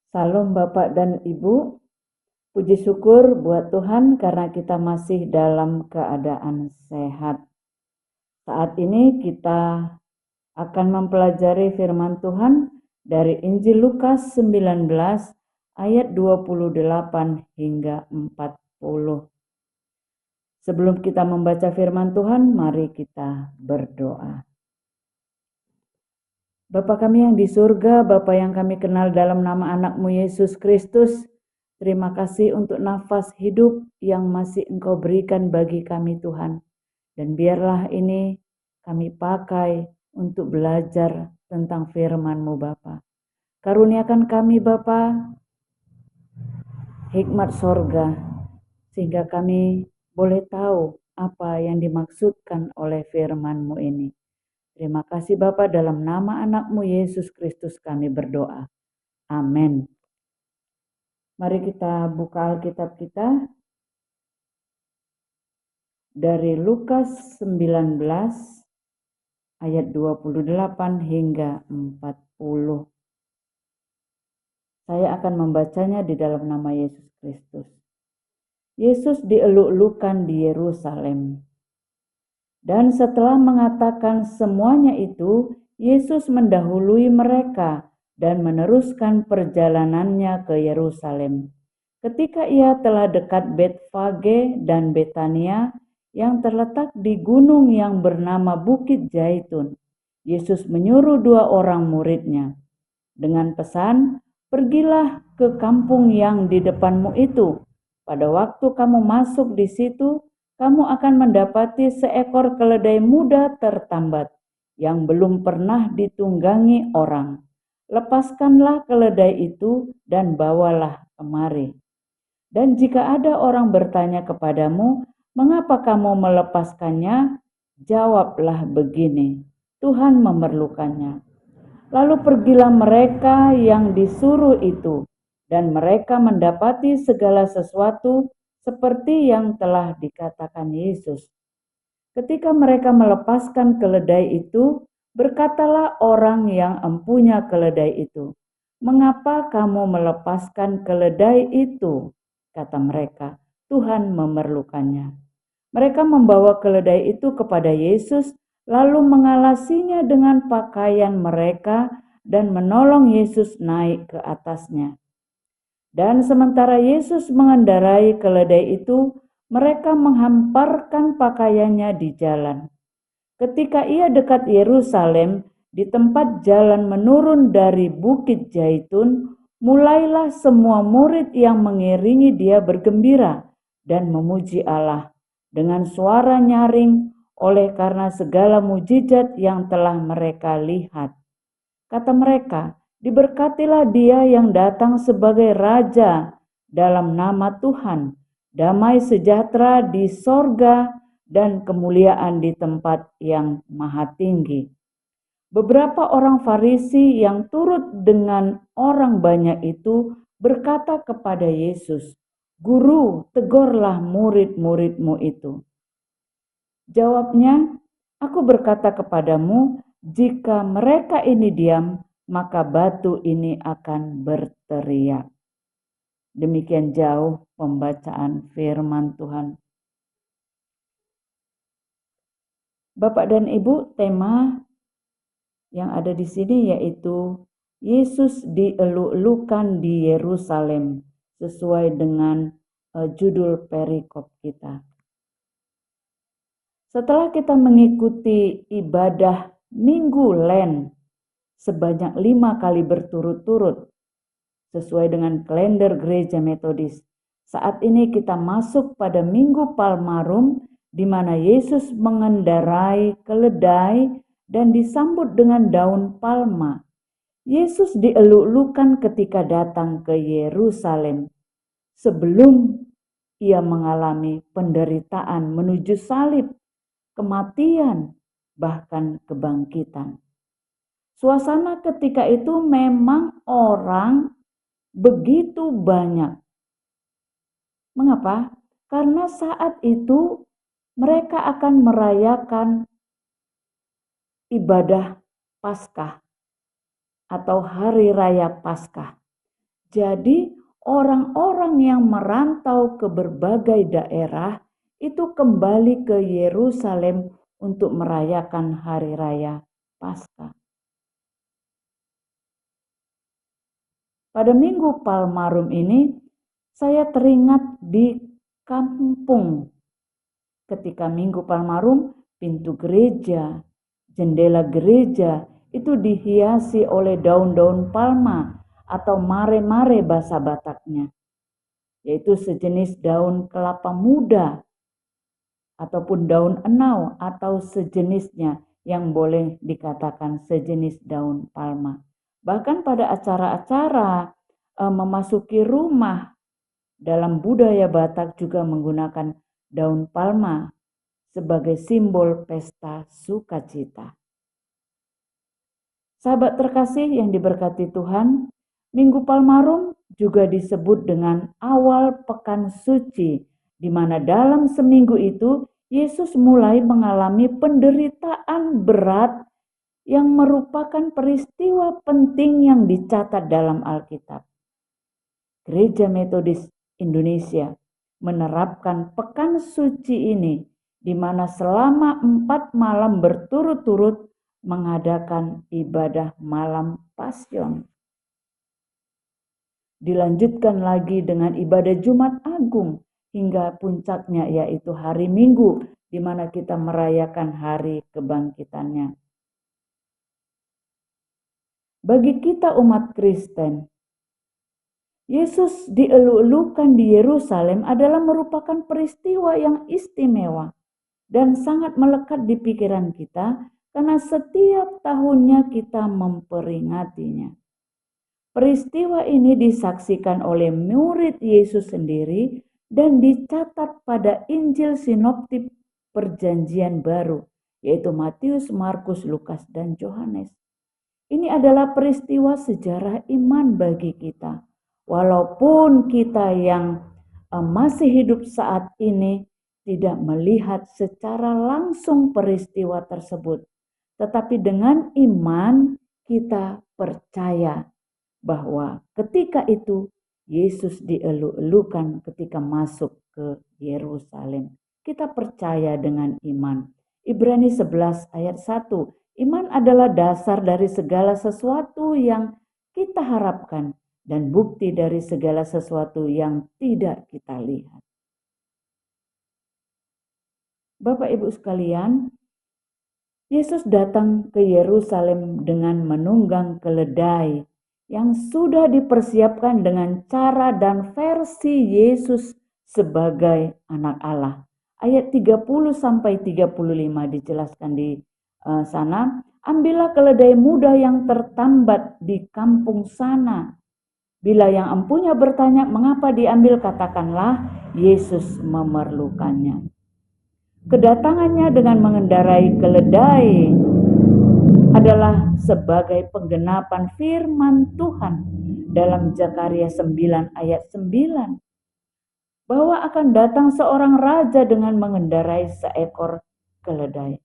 Salam Bapak dan Ibu, puji syukur buat Tuhan karena kita masih dalam keadaan sehat. Saat ini kita akan mempelajari firman Tuhan dari Injil Lukas 19 ayat 28 hingga 40. Sebelum kita membaca firman Tuhan, mari kita berdoa. Bapa kami yang di surga, Bapa yang kami kenal dalam nama anak-Mu Yesus Kristus, terima kasih untuk nafas hidup yang masih Engkau berikan bagi kami Tuhan. Dan biarlah ini kami pakai untuk belajar tentang firman-Mu Bapa. Karuniakan kami Bapa hikmat sorga, sehingga kami boleh tahu apa yang dimaksudkan oleh firman-Mu ini. Terima kasih Bapa, dalam nama anak-Mu Yesus Kristus kami berdoa. Amin. Mari kita buka Alkitab kita dari Lukas 19 ayat 28 hingga 40. Saya akan membacanya di dalam nama Yesus Kristus. Yesus dieluk-elukan di Yerusalem. Dan setelah mengatakan semuanya itu, Yesus mendahului mereka dan meneruskan perjalanannya ke Yerusalem. Ketika ia telah dekat Betfage dan Betania yang terletak di gunung yang bernama Bukit Zaitun, Yesus menyuruh 2 orang muridnya dengan pesan, "Pergilah ke kampung yang di depanmu itu. Pada waktu kamu masuk di situ, kamu akan mendapati seekor keledai muda tertambat yang belum pernah ditunggangi orang. Lepaskanlah keledai itu dan bawalah kemari. Dan jika ada orang bertanya kepadamu, mengapa kamu melepaskannya? Jawablah begini, Tuhan memerlukannya." Lalu pergilah mereka yang disuruh itu, dan mereka mendapati segala sesuatu seperti yang telah dikatakan Yesus. Ketika mereka melepaskan keledai itu, berkatalah orang yang empunya keledai itu, "Mengapa kamu melepaskan keledai itu?" Kata mereka, "Tuhan memerlukannya." Mereka membawa keledai itu kepada Yesus, lalu mengalasinya dengan pakaian mereka dan menolong Yesus naik ke atasnya. Dan sementara Yesus mengendarai keledai itu, mereka menghamparkan pakaiannya di jalan. Ketika ia dekat Yerusalem, di tempat jalan menurun dari Bukit Zaitun, mulailah semua murid yang mengiringi dia bergembira dan memuji Allah dengan suara nyaring oleh karena segala mujizat yang telah mereka lihat. Kata mereka, "Diberkatilah dia yang datang sebagai Raja dalam nama Tuhan, damai sejahtera di sorga dan kemuliaan di tempat yang maha tinggi." Beberapa orang Farisi yang turut dengan orang banyak itu berkata kepada Yesus, "Guru, tegurlah murid-muridmu itu." Jawabnya, "Aku berkata kepadamu, jika mereka ini diam, maka batu ini akan berteriak." Demikian jauh pembacaan firman Tuhan. Bapak dan Ibu, tema yang ada di sini yaitu Yesus dieluk-elukan di Yerusalem, sesuai dengan judul perikop kita. Setelah kita mengikuti ibadah Minggu Lent sebanyak 5 kali berturut-turut, sesuai dengan kalender Gereja Metodis, saat ini kita masuk pada Minggu Palmarum, di mana Yesus mengendarai keledai dan disambut dengan daun palma. Yesus dieluk-elukan ketika datang ke Yerusalem sebelum ia mengalami penderitaan menuju salib, kematian, bahkan kebangkitan. Suasana ketika itu memang orang begitu banyak. Mengapa? Karena saat itu mereka akan merayakan ibadah Paskah atau Hari Raya Paskah. Jadi orang-orang yang merantau ke berbagai daerah itu kembali ke Yerusalem untuk merayakan hari raya Paskah. Pada Minggu Palmarum ini, saya teringat di kampung. Ketika Minggu Palmarum, pintu gereja, jendela gereja itu dihiasi oleh daun-daun palma atau mare-mare bahasa Bataknya, yaitu sejenis daun kelapa muda ataupun daun enau atau sejenisnya yang boleh dikatakan sejenis daun palma. Bahkan pada acara-acara memasuki rumah dalam budaya Batak juga menggunakan daun palma sebagai simbol pesta sukacita. Sahabat terkasih yang diberkati Tuhan, Minggu Palmarum juga disebut dengan awal pekan suci, di mana dalam seminggu itu Yesus mulai mengalami penderitaan berat yang merupakan peristiwa penting yang dicatat dalam Alkitab. Gereja Metodis Indonesia menerapkan pekan suci ini, di mana selama 4 malam berturut-turut mengadakan ibadah malam Pasion. Dilanjutkan lagi dengan ibadah Jumat Agung hingga puncaknya yaitu hari Minggu, di mana kita merayakan hari kebangkitannya. Bagi kita umat Kristen, Yesus dieluk-elukan di Yerusalem adalah merupakan peristiwa yang istimewa dan sangat melekat di pikiran kita karena setiap tahunnya kita memperingatinya. Peristiwa ini disaksikan oleh murid Yesus sendiri dan dicatat pada Injil Sinoptik Perjanjian Baru, yaitu Matius, Markus, Lukas, dan Yohanes. Ini adalah peristiwa sejarah iman bagi kita. Walaupun kita yang masih hidup saat ini tidak melihat secara langsung peristiwa tersebut, tetapi dengan iman kita percaya bahwa ketika itu Yesus dieluk-elukan ketika masuk ke Yerusalem. Kita percaya dengan iman. Ibrani 11 ayat 1. Iman adalah dasar dari segala sesuatu yang kita harapkan dan bukti dari segala sesuatu yang tidak kita lihat. Bapak Ibu sekalian, Yesus datang ke Yerusalem dengan menunggang keledai yang sudah dipersiapkan dengan cara dan versi Yesus sebagai anak Allah. Ayat 30 sampai 35 dijelaskan di sana. Ambillah keledai muda yang tertambat di kampung sana. Bila yang empunya bertanya mengapa diambil, katakanlah Yesus memerlukannya. Kedatangannya dengan mengendarai keledai adalah sebagai penggenapan firman Tuhan dalam Zakaria 9 ayat 9. Bahwa akan datang seorang raja dengan mengendarai seekor keledai.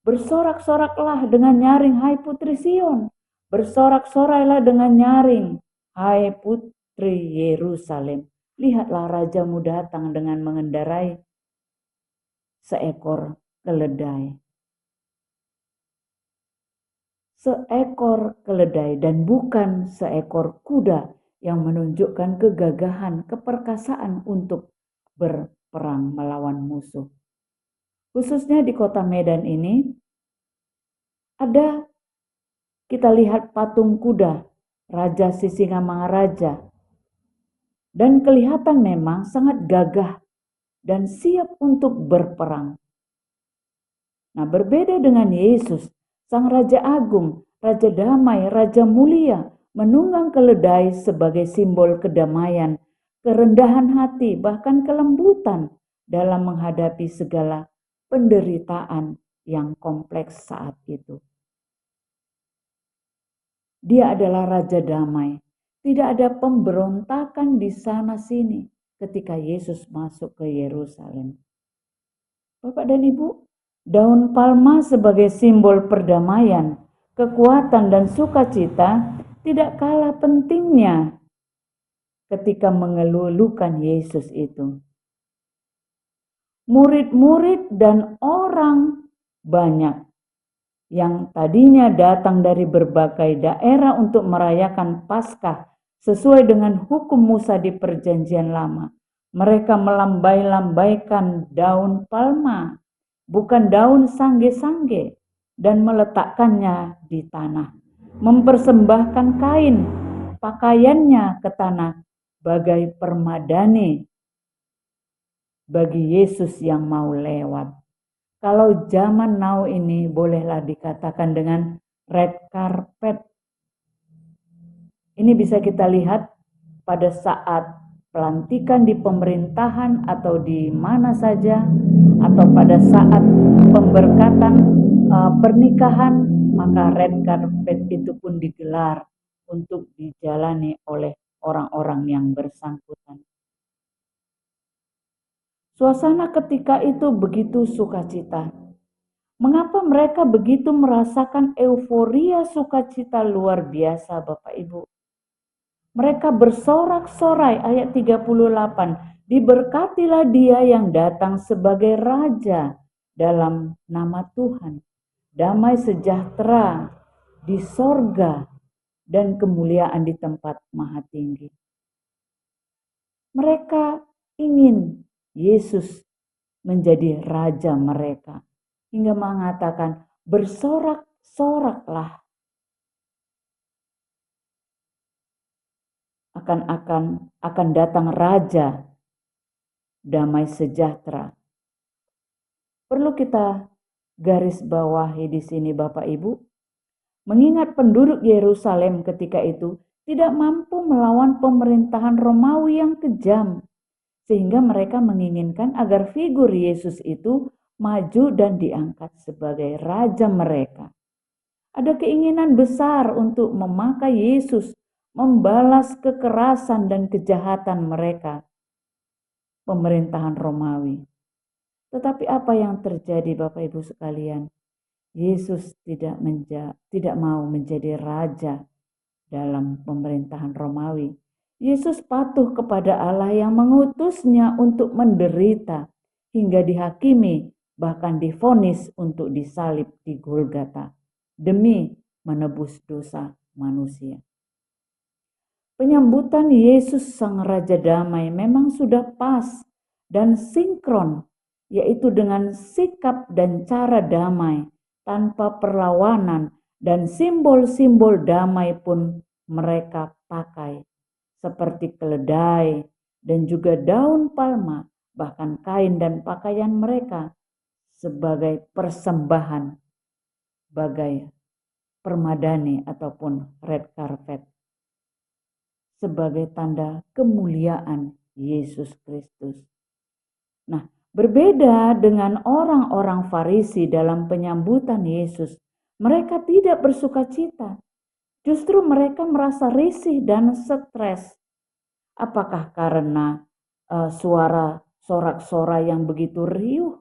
Bersorak-soraklah dengan nyaring, hai putri Sion. Bersorak-sorailah dengan nyaring, hai putri Yerusalem. Lihatlah rajamu datang dengan mengendarai seekor keledai. Seekor keledai dan bukan seekor kuda yang menunjukkan kegagahan, keperkasaan untuk berperang melawan musuh. Khususnya di kota Medan ini, kita lihat patung kuda, Raja Sisingamangaraja. Dan kelihatan memang sangat gagah dan siap untuk berperang. Nah, berbeda dengan Yesus, Sang Raja Agung, Raja Damai, Raja Mulia, menunggang keledai sebagai simbol kedamaian, kerendahan hati, bahkan kelembutan dalam menghadapi segala penderitaan yang kompleks saat itu. Dia adalah Raja Damai. Tidak ada pemberontakan di sana-sini ketika Yesus masuk ke Yerusalem. Bapak dan Ibu, daun palma sebagai simbol perdamaian, kekuatan dan sukacita tidak kalah pentingnya ketika mengeluhkan Yesus itu. Murid-murid dan orang banyak yang tadinya datang dari berbagai daerah untuk merayakan Paskah sesuai dengan hukum Musa di Perjanjian Lama. Mereka melambai-lambaikan daun palma, bukan daun sangge-sangge, dan meletakkannya di tanah. Mempersembahkan kain, pakaiannya ke tanah, bagai permadani bagi Yesus yang mau lewat. Kalau zaman now ini bolehlah dikatakan dengan red carpet. Ini bisa kita lihat pada saat pelantikan di pemerintahan atau di mana saja, atau pada saat pemberkatan pernikahan, maka red carpet itu pun digelar untuk dijalani oleh orang-orang yang bersangkutan. Suasana ketika itu begitu sukacita. Mengapa mereka begitu merasakan euforia sukacita luar biasa, Bapak Ibu? Mereka bersorak-sorai, ayat 38. Diberkatilah dia yang datang sebagai raja dalam nama Tuhan. Damai sejahtera di sorga dan kemuliaan di tempat maha tinggi. Mereka ingin Yesus menjadi raja mereka, hingga mengatakan bersorak-soraklah akan datang raja damai sejahtera. Perlu kita garis bawahi di sini, Bapak Ibu, mengingat penduduk Yerusalem ketika itu tidak mampu melawan pemerintahan Romawi yang kejam, sehingga mereka menginginkan agar figur Yesus itu maju dan diangkat sebagai raja mereka. Ada keinginan besar untuk memakai Yesus membalas kekerasan dan kejahatan mereka, pemerintahan Romawi. Tetapi apa yang terjadi, Bapak Ibu sekalian? Yesus tidak mau menjadi raja dalam pemerintahan Romawi. Yesus patuh kepada Allah yang mengutusnya untuk menderita hingga dihakimi, bahkan divonis untuk disalib di Golgota demi menebus dosa manusia. Penyambutan Yesus Sang Raja Damai memang sudah pas dan sinkron, yaitu dengan sikap dan cara damai tanpa perlawanan, dan simbol-simbol damai pun mereka pakai, seperti keledai dan juga daun palma, bahkan kain dan pakaian mereka sebagai persembahan, bagai permadani ataupun red carpet, sebagai tanda kemuliaan Yesus Kristus. Nah, berbeda dengan orang-orang Farisi dalam penyambutan Yesus, mereka tidak bersukacita. Justru mereka merasa risih dan stres. Apakah karena suara sorak-sorai yang begitu riuh?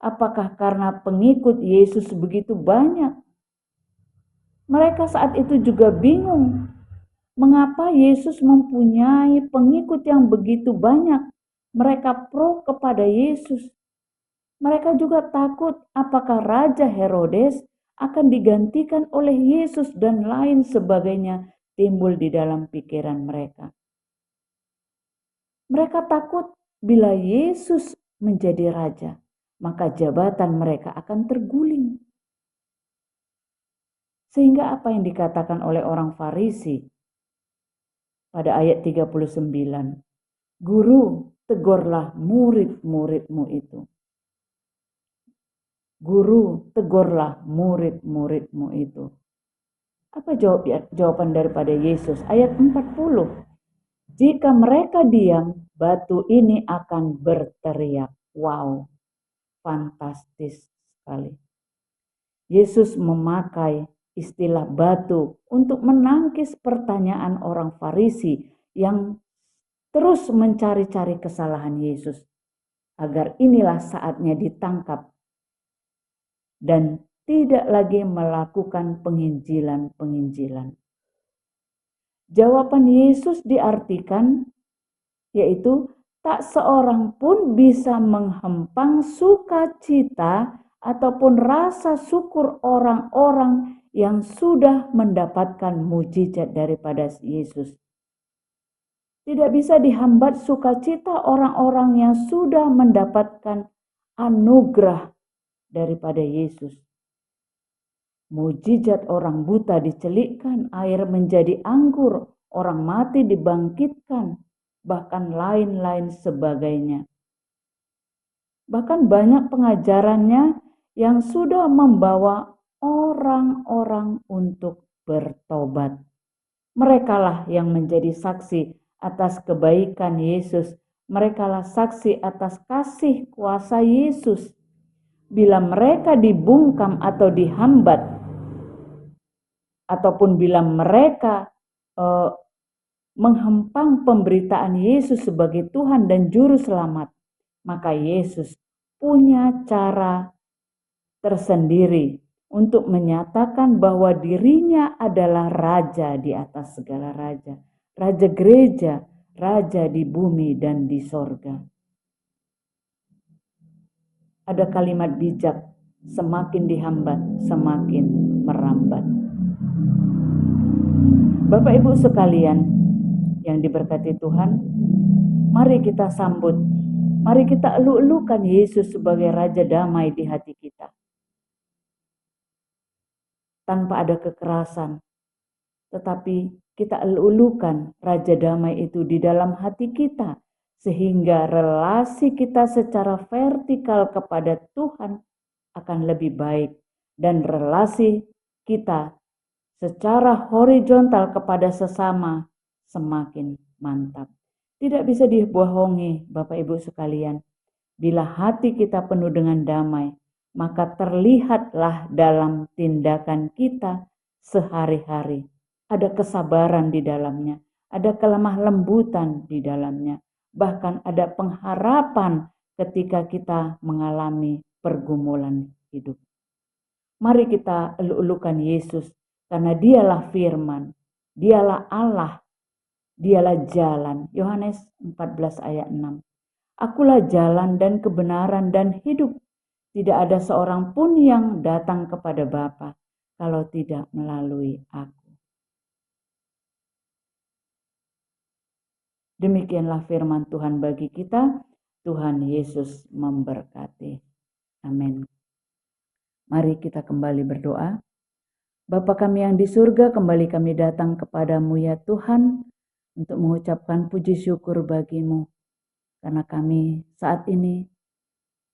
Apakah karena pengikut Yesus begitu banyak? Mereka saat itu juga bingung. Mengapa Yesus mempunyai pengikut yang begitu banyak? Mereka pro kepada Yesus. Mereka juga takut apakah Raja Herodes akan digantikan oleh Yesus dan lain sebagainya timbul di dalam pikiran mereka. Mereka takut bila Yesus menjadi raja, maka jabatan mereka akan terguling. Sehingga apa yang dikatakan oleh orang Farisi pada ayat 39, Guru, tegurlah murid-muridmu itu. Guru, tegurlah murid-muridmu itu. Apa jawaban daripada Yesus? Ayat 40. Jika mereka diam, batu ini akan berteriak. Wow, fantastis sekali. Yesus memakai istilah batu untuk menangkis pertanyaan orang Farisi yang terus mencari-cari kesalahan Yesus, agar inilah saatnya ditangkap dan tidak lagi melakukan penginjilan-penginjilan. Jawaban Yesus diartikan, yaitu tak seorang pun bisa menghempang sukacita ataupun rasa syukur orang-orang yang sudah mendapatkan mujizat daripada Yesus. Tidak bisa dihambat sukacita orang-orang yang sudah mendapatkan anugerah daripada Yesus. Mujizat orang buta dicelikkan, air menjadi anggur, orang mati dibangkitkan, bahkan lain-lain sebagainya. Bahkan banyak pengajarannya yang sudah membawa orang-orang untuk bertobat. Merekalah yang menjadi saksi atas kebaikan Yesus. Merekalah saksi atas kasih kuasa Yesus. Bila mereka dibungkam atau dihambat, ataupun bila mereka menghempang pemberitaan Yesus sebagai Tuhan dan Juru Selamat, maka Yesus punya cara tersendiri untuk menyatakan bahwa dirinya adalah Raja di atas segala raja, Raja gereja, Raja di bumi dan di sorga. Ada kalimat bijak, semakin dihambat, semakin merambat. Bapak Ibu sekalian yang diberkati Tuhan, mari kita sambut, mari kita elu-elukan Yesus sebagai Raja damai di hati kita. Tanpa ada kekerasan, tetapi kita elu-elukan Raja damai itu di dalam hati kita, sehingga relasi kita secara vertikal kepada Tuhan akan lebih baik, dan relasi kita secara horizontal kepada sesama semakin mantap. Tidak bisa dibohongi Bapak Ibu sekalian. Bila hati kita penuh dengan damai, maka terlihatlah dalam tindakan kita sehari-hari. Ada kesabaran di dalamnya, ada kelemah lembutan di dalamnya. Bahkan ada pengharapan ketika kita mengalami pergumulan hidup. Mari kita elu-elukan Yesus, karena dialah firman, dialah Allah, dialah jalan. Yohanes 14 ayat 6. Akulah jalan dan kebenaran dan hidup. Tidak ada seorang pun yang datang kepada Bapa kalau tidak melalui aku. Demikianlah firman Tuhan bagi kita. Tuhan Yesus memberkati. Amin. Mari kita kembali berdoa. Bapa kami yang di surga, kembali kami datang kepadamu ya Tuhan, untuk mengucapkan puji syukur bagimu. Karena kami saat ini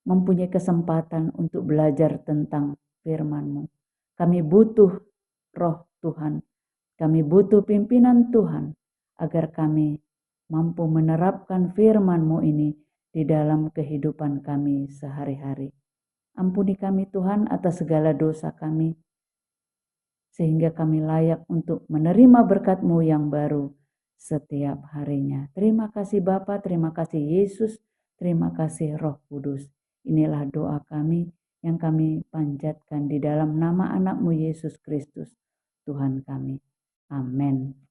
mempunyai kesempatan untuk belajar tentang firman-Mu. Kami butuh roh Tuhan, kami butuh pimpinan Tuhan, agar kami mampu menerapkan firman-Mu ini di dalam kehidupan kami sehari-hari. Ampuni kami Tuhan atas segala dosa kami, sehingga kami layak untuk menerima berkat-Mu yang baru setiap harinya. Terima kasih Bapa, terima kasih Yesus, terima kasih Roh Kudus. Inilah doa kami yang kami panjatkan di dalam nama anak-Mu Yesus Kristus, Tuhan kami. Amin.